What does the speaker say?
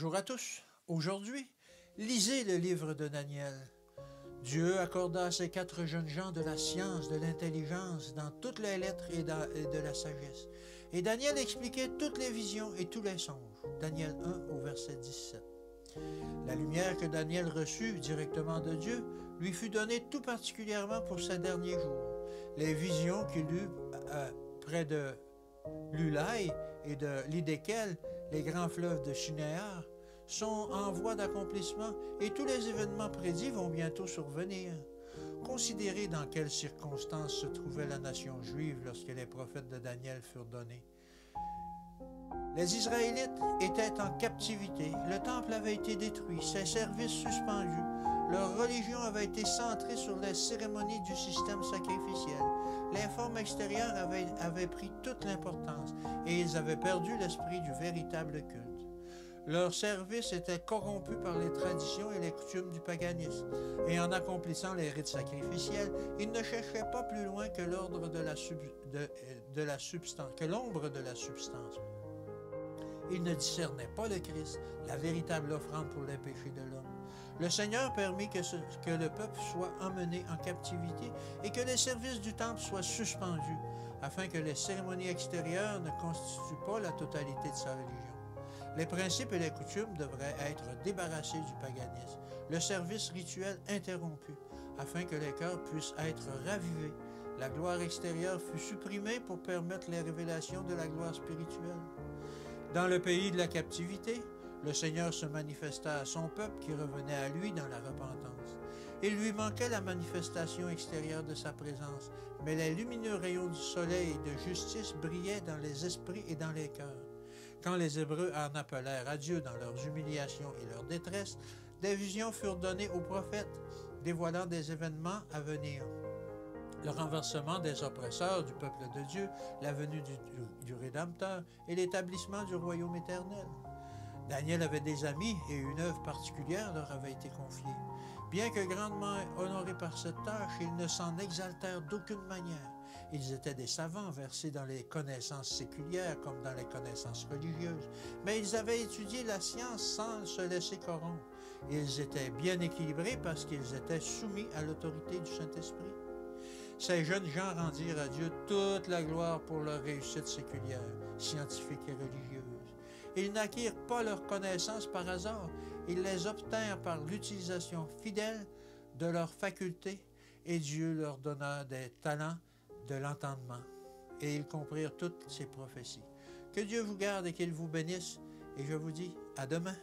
Bonjour à tous. Aujourd'hui, lisez le livre de Daniel. Dieu accorda à ces 4 jeunes gens de la science, de l'intelligence, dans toutes les lettres et de la sagesse. Et Daniel expliquait toutes les visions et tous les songes. Daniel 1 au verset 17. La lumière que Daniel reçut directement de Dieu lui fut donnée tout particulièrement pour ses derniers jours. Les visions qu'il eut près de l'Ulaï et de l'Hidékel, les grands fleuves de Shinéar, sont en voie d'accomplissement et tous les événements prédits vont bientôt survenir. Considérez dans quelles circonstances se trouvait la nation juive lorsque les prophètes de Daniel furent donnés. Les Israélites étaient en captivité, le temple avait été détruit, ses services suspendus, leur religion avait été centrée sur les cérémonies du système sacrificiel. Les formes extérieures avaient pris toute l'importance et ils avaient perdu l'esprit du véritable culte. Leur service était corrompu par les traditions et les coutumes du paganisme, et en accomplissant les rites sacrificiels, ils ne cherchaient pas plus loin que l'ombre de la substance. Ils ne discernaient pas le Christ, la véritable offrande pour les péchés de l'homme. Le Seigneur permit que le peuple soit emmené en captivité et que les services du temple soient suspendus, afin que les cérémonies extérieures ne constituent pas la totalité de sa religion. Les principes et les coutumes devraient être débarrassés du paganisme, le service rituel interrompu, afin que les cœurs puissent être ravivés. La gloire extérieure fut supprimée pour permettre les révélations de la gloire spirituelle. Dans le pays de la captivité, le Seigneur se manifesta à son peuple qui revenait à lui dans la repentance. Il lui manquait la manifestation extérieure de sa présence, mais les lumineux rayons du soleil et de justice brillaient dans les esprits et dans les cœurs. Quand les Hébreux en appelèrent à Dieu dans leurs humiliations et leur détresse, des visions furent données aux prophètes, dévoilant des événements à venir. Le renversement des oppresseurs du peuple de Dieu, la venue du Rédempteur et l'établissement du royaume éternel. Daniel avait des amis et une œuvre particulière leur avait été confiée. Bien que grandement honorés par cette tâche, ils ne s'en exaltèrent d'aucune manière. Ils étaient des savants versés dans les connaissances séculières comme dans les connaissances religieuses, mais ils avaient étudié la science sans se laisser corrompre. Ils étaient bien équilibrés parce qu'ils étaient soumis à l'autorité du Saint-Esprit. Ces jeunes gens rendirent à Dieu toute la gloire pour leur réussite séculière, scientifique et religieuse. Ils n'acquirent pas leurs connaissances par hasard, ils les obtinrent par l'utilisation fidèle de leurs facultés et Dieu leur donna des talents de l'entendement. Et ils comprirent toutes ces prophéties. Que Dieu vous garde et qu'il vous bénisse et je vous dis à demain.